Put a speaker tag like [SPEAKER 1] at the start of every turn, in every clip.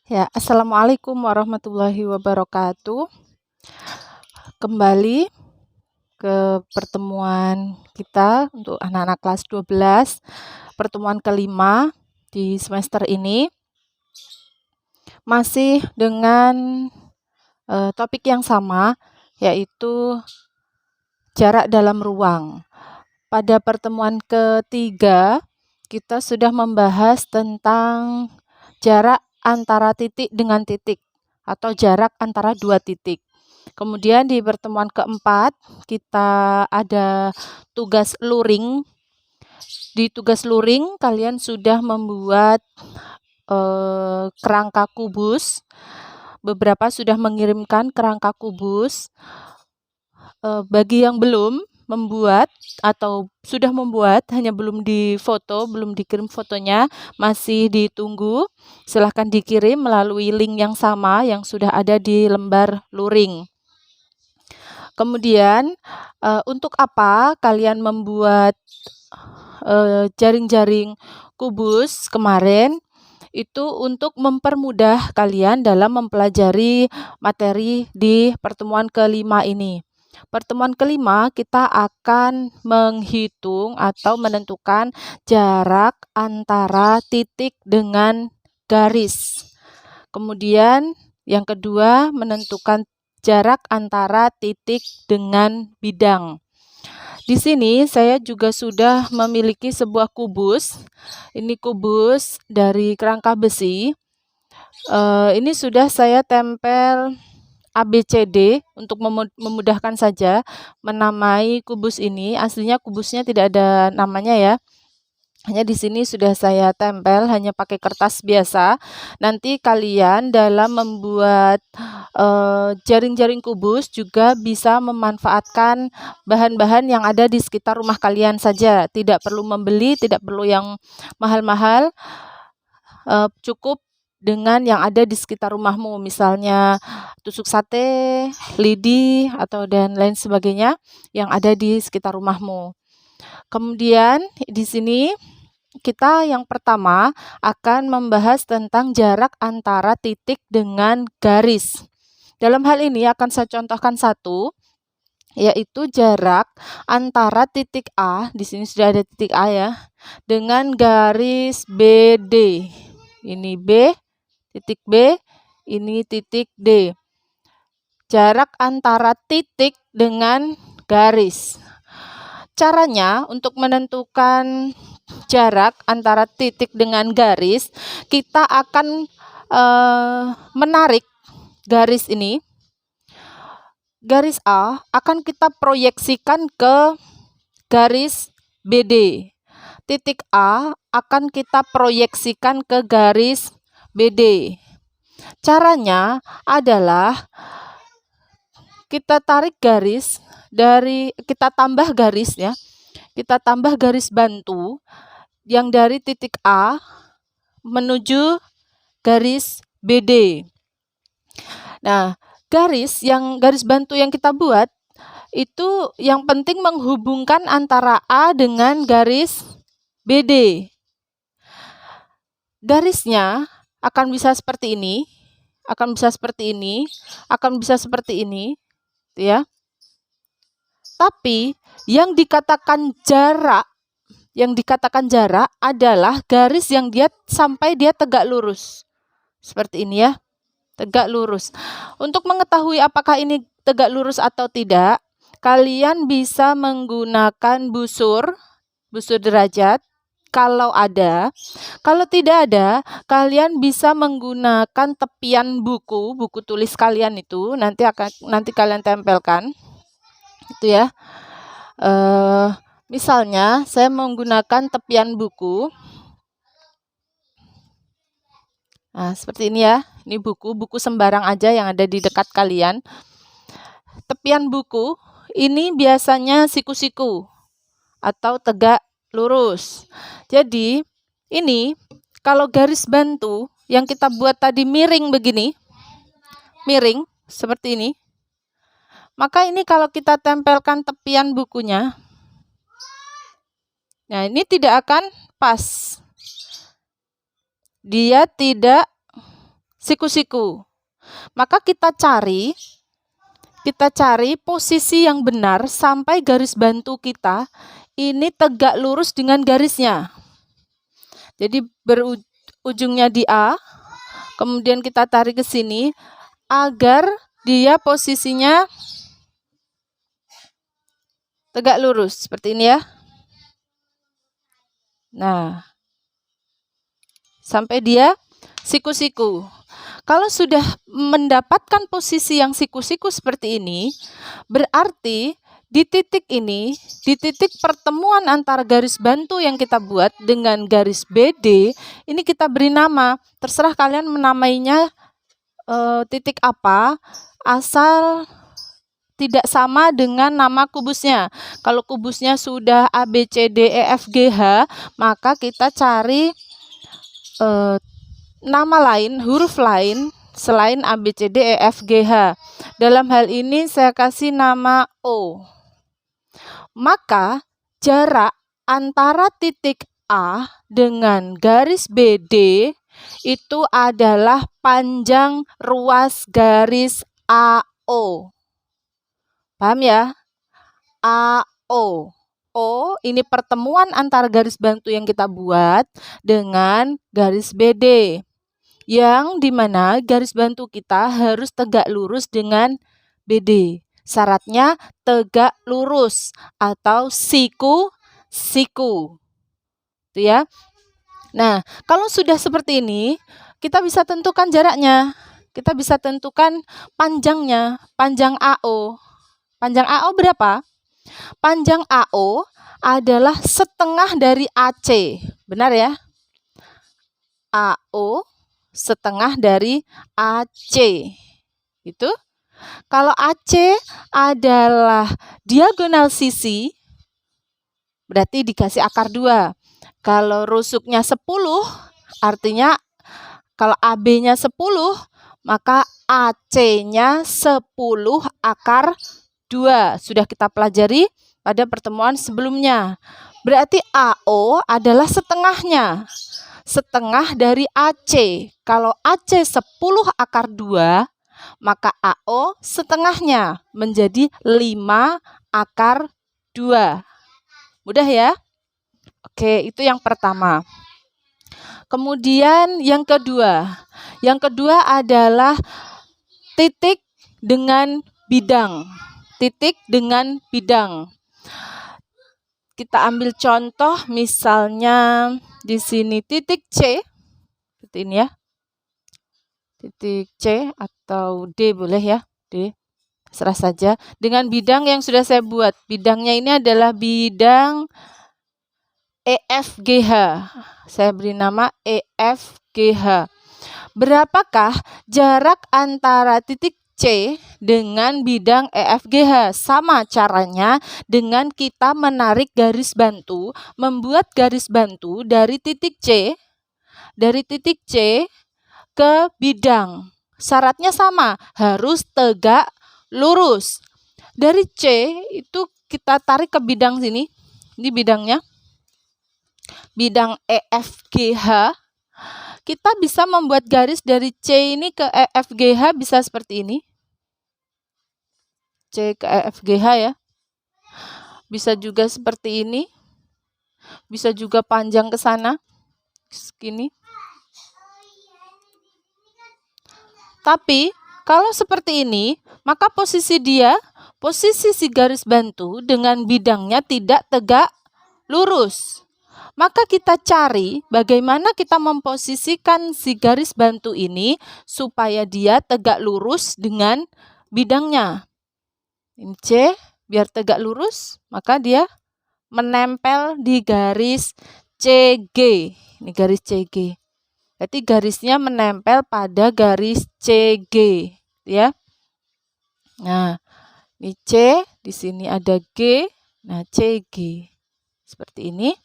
[SPEAKER 1] Ya, assalamualaikum warahmatullahi wabarakatuh. Kembali ke pertemuan kita untuk anak-anak kelas 12, pertemuan kelima di semester ini. Masih dengan topik yang sama, yaitu jarak dalam ruang. Pada pertemuan ketiga, kita sudah membahas tentang jarak antara titik dengan titik atau jarak antara dua titik. Kemudian di pertemuan keempat kita ada tugas luring. Di tugas luring kalian sudah membuat kerangka kubus. Beberapa sudah mengirimkan kerangka kubus. Bagi yang belum membuat atau sudah membuat hanya belum difoto, belum dikirim fotonya, masih ditunggu. Silahkan dikirim melalui link yang sama yang sudah ada di lembar luring. Kemudian untuk apa kalian membuat jaring-jaring kubus kemarin? Itu untuk mempermudah kalian dalam mempelajari materi di pertemuan kelima ini. Pertemuan kelima kita akan menghitung atau menentukan jarak antara titik dengan garis. Kemudian yang kedua menentukan jarak antara titik dengan bidang. Di sini saya juga sudah memiliki sebuah kubus. Ini kubus dari kerangka besi. Ini sudah saya tempel ABCD untuk memudahkan saja menamai kubus ini. Aslinya kubusnya tidak ada namanya ya. Hanya di sini sudah saya tempel hanya pakai kertas biasa. Nanti kalian dalam membuat jaring-jaring kubus juga bisa memanfaatkan bahan-bahan yang ada di sekitar rumah kalian saja. Tidak perlu membeli, tidak perlu yang mahal-mahal. Cukup dengan yang ada di sekitar rumahmu, misalnya tusuk sate, lidi, atau dan lain sebagainya yang ada di sekitar rumahmu. Kemudian di sini kita yang pertama akan membahas tentang jarak antara titik dengan garis. Dalam hal ini akan saya contohkan satu, yaitu jarak antara titik A, di sini sudah ada titik A ya, dengan garis BD. Ini B, titik B, ini titik D. Jarak antara titik dengan garis. Caranya untuk menentukan jarak antara titik dengan garis, kita akan menarik garis ini. Garis A akan kita proyeksikan ke garis BD. Titik A akan kita proyeksikan ke garis BD. Caranya adalah kita tarik garis kita tambah garis ya. Kita tambah garis bantu yang dari titik A menuju garis BD. Nah, garis bantu yang kita buat itu yang penting menghubungkan antara A dengan garis BD. Garisnya akan bisa seperti ini, akan bisa seperti ini, akan bisa seperti ini, ya. Tapi yang dikatakan jarak adalah garis yang sampai dia tegak lurus. Seperti ini ya, tegak lurus. Untuk mengetahui apakah ini tegak lurus atau tidak, kalian bisa menggunakan busur derajat kalau ada. Kalau tidak ada, kalian bisa menggunakan tepian buku tulis kalian itu, nanti kalian tempelkan. Itu ya. Misalnya saya menggunakan tepian buku. Nah, seperti ini ya. Ini buku sembarang aja yang ada di dekat kalian. Tepian buku ini biasanya siku-siku atau tegak lurus. Jadi, ini kalau garis bantu yang kita buat tadi miring begini, miring seperti ini, maka ini kalau kita tempelkan tepian bukunya, nah ini tidak akan pas. Dia tidak siku-siku. Maka kita cari posisi yang benar sampai garis bantu kita ini tegak lurus dengan garisnya. Jadi berujungnya di A, kemudian kita tarik ke sini agar dia posisinya tegak lurus seperti ini ya. Nah, sampai dia siku-siku. Kalau sudah mendapatkan posisi yang siku-siku seperti ini, berarti di titik ini, di titik pertemuan antara garis bantu yang kita buat dengan garis BD, ini kita beri nama. Terserah kalian menamainya titik apa, asal tidak sama dengan nama kubusnya. Kalau kubusnya sudah A, B, C, D, E, F, G, H, maka kita cari nama lain, huruf lain selain A, B, C, D, E, F, G, H. Dalam hal ini saya kasih nama O. Maka jarak antara titik A dengan garis BD itu adalah panjang ruas garis AO. Paham ya? AO. O ini pertemuan antara garis bantu yang kita buat dengan garis BD. Yang dimana garis bantu kita harus tegak lurus dengan BD. Syaratnya tegak lurus atau siku-siku. Itu ya. Nah, kalau sudah seperti ini, kita bisa tentukan jaraknya. Kita bisa tentukan panjangnya, panjang AO. Panjang AO berapa? Panjang AO adalah setengah dari AC. Benar ya? AO setengah dari AC. Itu. Kalau AC adalah diagonal sisi, berarti dikasih akar 2. Kalau rusuknya 10, artinya kalau AB-nya 10, maka AC-nya 10 akar 2. Sudah kita pelajari pada pertemuan sebelumnya. Berarti AO adalah setengahnya. Setengah dari AC. Kalau AC 10 akar 2, maka AO setengahnya menjadi 5 akar 2. Mudah ya? Oke, itu yang pertama. Kemudian yang kedua. Yang kedua adalah titik dengan bidang. Titik dengan bidang. Kita ambil contoh misalnya di sini titik C. Seperti ini ya. Titik C atau D boleh ya, D, serah saja. Dengan bidang yang sudah saya buat. Bidangnya ini adalah bidang EFGH. Saya beri nama EFGH. Berapakah jarak antara titik C dengan bidang EFGH? Sama caranya dengan kita menarik garis bantu, membuat garis bantu dari titik C, ke bidang. Syaratnya sama, harus tegak lurus. Dari C itu kita tarik ke bidang sini. Ini bidangnya. Bidang EFGH. Kita bisa membuat garis dari C ini ke EFGH bisa seperti ini. C ke EFGH ya. Bisa juga seperti ini. Bisa juga panjang ke sana. Segini. Tapi kalau seperti ini, maka posisi si garis bantu dengan bidangnya tidak tegak lurus. Maka kita cari bagaimana kita memposisikan si garis bantu ini supaya dia tegak lurus dengan bidangnya. Ini C, biar tegak lurus, maka dia menempel di garis CG. Ini garis CG. Berarti garisnya menempel pada garis CG, ya. Nah, ini C, di sini ada G, nah CG. Seperti ini.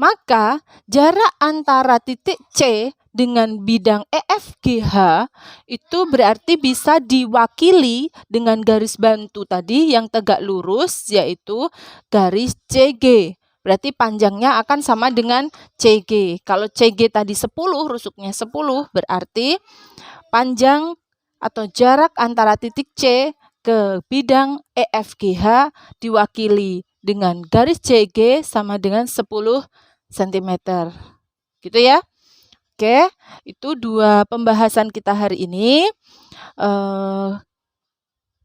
[SPEAKER 1] Maka jarak antara titik C dengan bidang EFGH itu berarti bisa diwakili dengan garis bantu tadi yang tegak lurus, yaitu garis CG. Berarti panjangnya akan sama dengan CG. Kalau CG tadi 10, rusuknya 10, berarti panjang atau jarak antara titik C ke bidang EFGH diwakili dengan garis CG sama dengan 10 cm. Gitu ya. Oke, itu 2 pembahasan kita hari ini.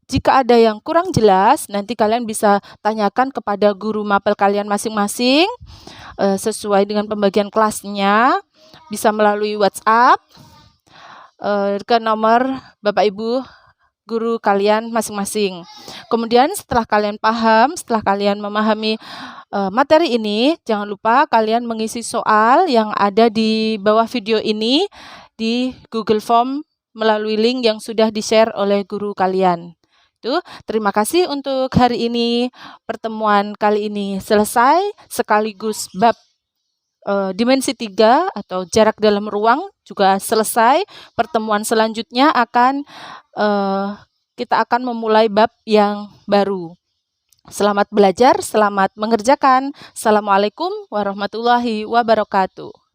[SPEAKER 1] Jika ada yang kurang jelas, nanti kalian bisa tanyakan kepada guru mapel kalian masing-masing sesuai dengan pembagian kelasnya. Bisa melalui WhatsApp ke nomor Bapak Ibu guru kalian masing-masing. Kemudian setelah kalian paham, setelah kalian memahami materi ini, jangan lupa kalian mengisi soal yang ada di bawah video ini di Google Form melalui link yang sudah di-share oleh guru kalian. Terima kasih untuk hari ini. Pertemuan kali ini selesai, sekaligus bab dimensi 3 atau jarak dalam ruang juga selesai. Pertemuan selanjutnya kita akan memulai bab yang baru. Selamat belajar, selamat mengerjakan. Assalamualaikum warahmatullahi wabarakatuh.